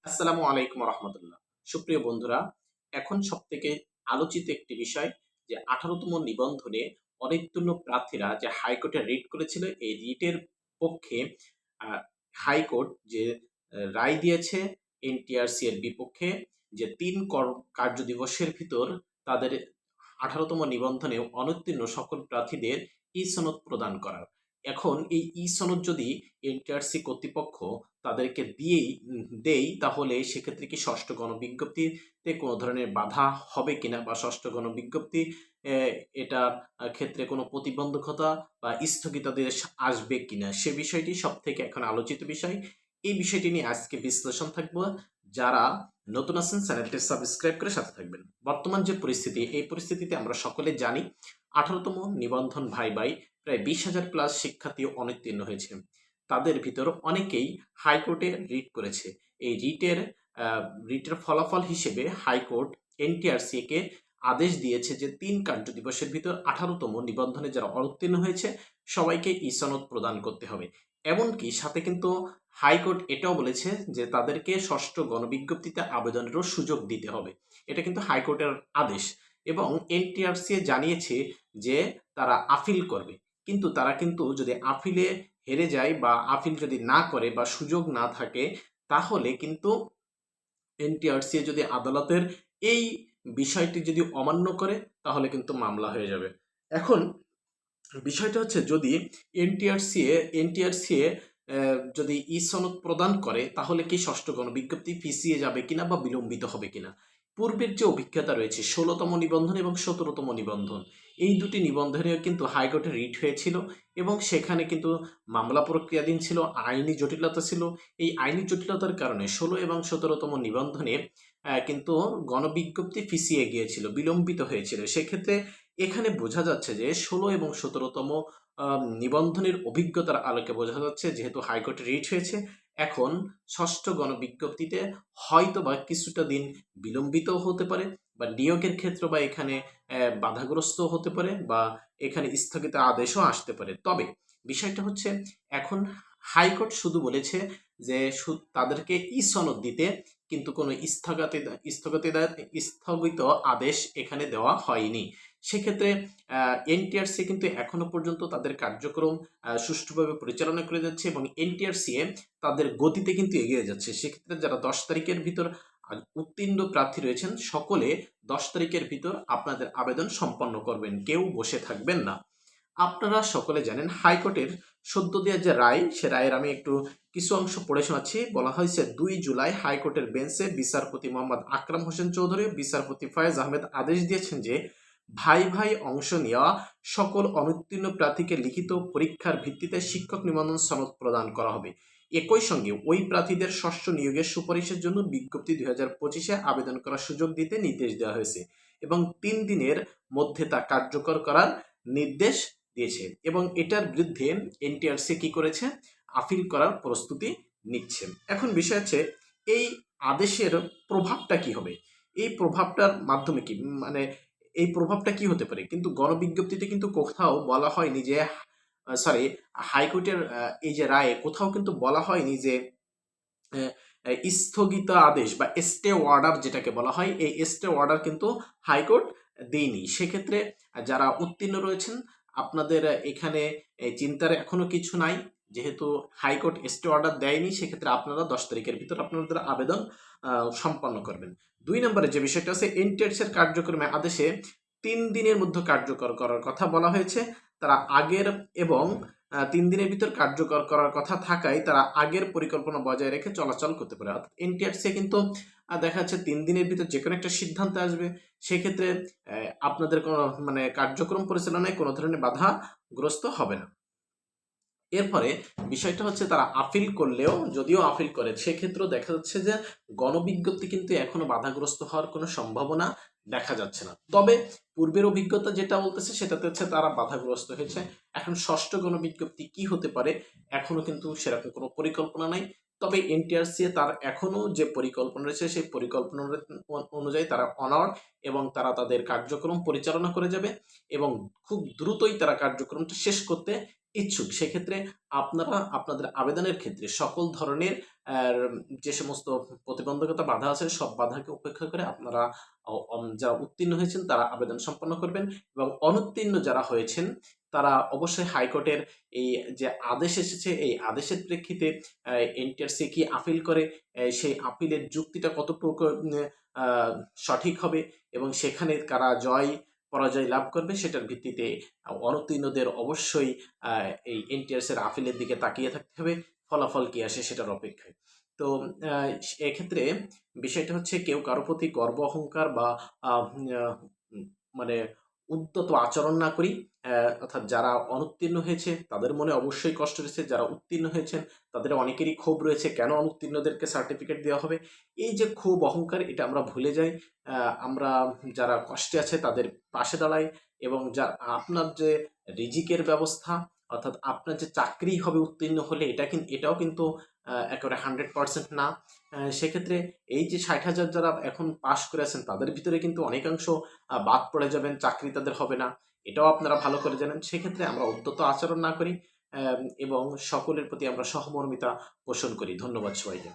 আসসালামু আলাইকুম রহমতুল্লাহ। সুপ্রিয় বন্ধুরা, এখন সবথেকে আলোচিত একটি বিষয় যে 18তম নিবন্ধনে অনেকগুলো প্রার্থীরা যে হাইকোর্টে রিট করেছিল, এই রিটের পক্ষে হাইকোর্ট যে রায় দিয়েছে এনটিআরসি এর বিপক্ষে, যে ৩ কার্য দিবসের ভিতর তাদের 18তম নিবন্ধনে অনুত্তীর্ণ সকল প্রার্থীদের ই সনদ প্রদান করার। এখন এই ই সনদ যদি এনটিআরসি কর্তৃপক্ষ তাদেরকে দেই, তাহলে সেক্ষেত্রে কি ষষ্ঠ গণবিজ্ঞপ্তিতে কোনো ধরনের বাধা হবে কিনা, বা ষষ্ঠ গণবিজ্ঞপ্তি এটার ক্ষেত্রে কোনো প্রতিবন্ধকতা বা স্থগিতাদেশ আসবে কিনা, সে বিষয়টি সব থেকে এখন আলোচিত বিষয়। এই বিষয়টি নিয়ে আজকে বিশ্লেষণ থাকবো। যারা নতুন আছেন চ্যানেলটি সাবস্ক্রাইব করে সাথে থাকবেন। বর্তমান যে পরিস্থিতি, এই পরিস্থিতিতে আমরা সকলে জানি 18তম নিবন্ধন ভাই প্রায় 20,000 প্লাস শিক্ষার্থী অনুত্তীর্ণ হয়েছে। তাদের ভিতর অনেকেই হাইকোর্টে রিট করেছে। এই রিটের ফলাফল হিসেবে হাইকোর্ট এনটিআরসি কে আদেশ দিয়েছে যে 3 কার্য দিবসের ভিতর 18তম নিবন্ধনে যারা অনুত্তীর্ণ হয়েছে সবাইকে ই সনদ প্রদান করতে হবে। এমনকি সাথে কিন্তু হাইকোর্ট এটাও বলেছে যে তাদেরকে ষষ্ঠ গণবিজ্ঞপ্তিতে আবেদনেরও সুযোগ দিতে হবে। এটা কিন্তু হাইকোর্টের আদেশ, এবং এনটিআরসি জানিয়েছে যে তারা আপিল করবে। কিন্তু তারা কিন্তু যদি আপিলে হেরে যায় বা আপিল যদি না করে বা সুযোগ না থাকে, তাহলে কিন্তু এনটিআরসি যদি আদালতের এই বিষয়টি যদি অমান্য করে, তাহলে কিন্তু মামলা হয়ে যাবে। এখন বিষয়টা হচ্ছে, যদি এনটিআরসি যদি ই সনদ প্রদান করে, তাহলে কি ষষ্ঠ গণবিজ্ঞপ্তি পিছিয়ে যাবে কিনা বা বিলম্বিত হবে কিনা। পূর্বের যে অভিজ্ঞতা রয়েছে 16তম নিবন্ধন এবং 17তম নিবন্ধন, এই দুটি নিবন্ধনে কিন্তু হাইকোর্টে রিট হয়েছিল, এবং সেখানে কিন্তু মামলা প্রক্রিয়াধীন ছিল, আইনি জটিলতা ছিল। এই আইনি জটিলতার কারণে 16 এবং 17তম নিবন্ধনে কিন্তু গণবিজ্ঞপ্তি পিছিয়ে গিয়েছিল, বিলম্বিত হয়েছিল। সেক্ষেত্রে এখানে বোঝা যাচ্ছে যে 16 এবং 17তম নিবন্ধনের অভিজ্ঞতার আলোকে বোঝা যাচ্ছে, যেহেতু হাইকোর্টে রিট হয়েছে, এখন ষষ্ঠ গণবিজ্ঞপ্তিতে হয়তো বা কিছুটা দিন বিলম্বিত হতে পারে, বা নিয়োগের ক্ষেত্রে বা এখানে বাধাগ্রস্ত হতে পারে, বা এখানে স্থগিত আদেশও আসতে পারে। তবে বিষয়টা হচ্ছে, এখন হাইকোর্ট শুধু বলেছে যে তাদেরকে ই সনদ দিতে, কিন্তু কোনো স্থগিত আদেশ এখানে দেওয়া হয়নি। সেক্ষেত্রে এনটিআরসি কিন্তু এখনো পর্যন্ত তাদের কার্যক্রম সুষ্ঠুভাবে পরিচালনা করে যাচ্ছে, এবং এনটিআরসি তাদের গতিতে কিন্তু এগিয়ে যাচ্ছে। সেক্ষেত্রে যারা 10 তারিখের ভিতর উত্তীর্ণ প্রার্থী রয়েছেন, সকলে 10 তারিখের ভিতর আপনাদের আবেদন সম্পন্ন করবেন, কেউ বসে থাকবেন না। আপনারা সকলে জানেন হাইকোর্টের সদ্য দেওয়া যে রায়, সে রায়ের আমি একটু কিছু অংশ পড়ে শোনাচ্ছি। বলা হয়েছে, 2 জুলাই হাইকোর্টের বেঞ্চে বিচারপতি মোহাম্মদ আকরাম হোসেন চৌধুরী, বিচারপতি ফয়েজ আহমেদ আদেশ দিয়েছেন যে ভাই অংশ নেওয়া সকল অনুত্তীর্ণ প্রার্থীকে লিখিত পরীক্ষার ভিত্তিতে শিক্ষক নিবন্ধন সনদ প্রদান করা হবে। একই সঙ্গে ওই প্রার্থীদের ষষ্ঠ নিয়োগের সুপারিশের জন্য বিজ্ঞপ্তি 2025-এ আবেদন করার সুযোগ দিতে নির্দেশ দেওয়া হয়েছে, এবং 3 দিনের মধ্যে তা কার্যকর করার নির্দেশ দিয়েছে। এবং এটার বিরুদ্ধে এনটিআরসি কি করেছে, আপিল করার প্রস্তুতি নিচ্ছে। এখন বিষয় হচ্ছে, এই আদেশের প্রভাবটা কি হবে, এই প্রভাবটার মাধ্যমে কি, মানে এই প্রভাবটা কি হতে পারে। কিন্তু গণবিজ্ঞপ্তিতে কিন্তু কোথাও বলা হয়নি যে, সরি, হাইকোর্টের এই যে রায়ে কোথাও কিন্তু বলা হয়নি যে স্থগিত আদেশ বা স্টে অর্ডার যেটাকে বলা হয়, এই স্টে অর্ডার কিন্তু হাইকোর্ট দেয়নি। সেক্ষেত্রে যারা উত্তীর্ণ রয়েছেন, আপনাদের এখানে চিন্তার এখনো কিছু নাই। যেহেতু হাইকোর্ট স্টে অর্ডার দেয়নি, সেক্ষেত্রে আপনারা 10 তারিখের ভিতর আপনাদের আবেদন সম্পন্ন করবেন। 2 নম্বরে যে বিষয়টা আছে, এনটিআরসির কার্যক্রমে আদেশে 3 দিনের মধ্যে কার্যকর করার কথা বলা হয়েছে। তারা আগের এবং 3 দিনের ভিতর কার্যকর করার কথা থাকায় তারা আগের পরিকল্পনা বজায় রেখে চলাচল করতে পারে। অর্থাৎ এনটিআরসি কিন্তু দেখা যাচ্ছে 3 দিনের ভিতর যে কোনো একটা সিদ্ধান্ত আসবে। সেক্ষেত্রে আপনাদের কোনো মানে কার্যক্রম পরিচালনায় কোনো ধরনের বাধাগ্রস্ত হবে না। এরপরে বিষয়টা হচ্ছে, তারা আপিল করলেও, যদিও আপিল করে, সেক্ষেত্রেও দেখা যাচ্ছে যে গণবিজ্ঞপ্তি কিন্তু এখনো বাধাগ্রস্ত হওয়ার কোনো সম্ভাবনা দেখা যাচ্ছে না। তবে পূর্বের অভিজ্ঞতা যেটা বলতেছে, সেটাতে হচ্ছে তারা বাধাগ্রস্ত হয়েছে। এখন ষষ্ঠ গণবিজ্ঞপ্তি কি হতে পারে, এখনো কিন্তু সেরকম কোনো পরিকল্পনা নাই। তবে এনটিআরসি তার এখনও যে পরিকল্পনা রয়েছে সেই পরিকল্পনা অনুযায়ী তারা অনড় এবং তারা তাদের কার্যক্রম পরিচালনা করে যাবে এবং খুব দ্রুতই তারা কার্যক্রমটা শেষ করতে ইচ্ছুক। সেক্ষেত্রে আপনারা আপনাদের আবেদনের ক্ষেত্রে সকল ধরনের যে সমস্ত প্রতিবন্ধকতা বাধা আছে সব বাধাকে উপেক্ষা করে আপনারা যারা উত্তীর্ণ হয়েছেন তারা আবেদন সম্পন্ন করবেন এবং অনুত্তীর্ণ যারা হয়েছেন তারা অবশ্যই হাইকোর্টের এই যে আদেশ এসেছে এই আদেশের প্রেক্ষিতে এনটিআরসি কি আপিল করে সেই আপিলের যুক্তিটা কতটুকু সঠিক হবে এবং সেখানে কারা জয় পরাজয় লাভ করবে সেটার ভিত্তিতে অনুত্তীর্ণদের অবশ্যই এই এনটিআরসির আপিলের দিকে তাকিয়ে থাকতে হবে, ফলাফল কি আসে সেটার অপেক্ষায়। তো এক্ষেত্রে বিষয়টা হচ্ছে কেউ কারো প্রতি গর্ব অহংকার বা মানে উদ্যত আচরণ না করি। অর্থাৎ যারা অনুত্তীর্ণ হয়েছে তাদের মনে অবশ্যই কষ্ট রয়েছে, যারা উত্তীর্ণ হয়েছেন তাদের অনেকেরই ক্ষোভ রয়েছে কেন অনুত্তীর্ণদেরকে সার্টিফিকেট দেওয়া হবে। এই যে ক্ষোভ অহংকার এটা আমরা ভুলে যাই, আমরা যারা কষ্টে আছে তাদের পাশে দাঁড়াই এবং যা আপনার যে রিজিকের ব্যবস্থা অর্থাৎ আপনার যে চাকরি হবে উত্তীর্ণ হলে এটাও কিন্তু একেবারে 100% না। সেক্ষেত্রে এই যে 60,000 যারা এখন পাশ করে আছেন তাদের ভিতরে কিন্তু অনেকাংশ বাদ পড়ে যাবেন, চাকরি তাদের হবে না, এটাও আপনারা ভালো করে জানেন। সেক্ষেত্রে আমরা উদ্যত আচরণ না করি এবং সকলের প্রতি আমরা সহমর্মিতা পোষণ করি। ধন্যবাদ সবাইকে।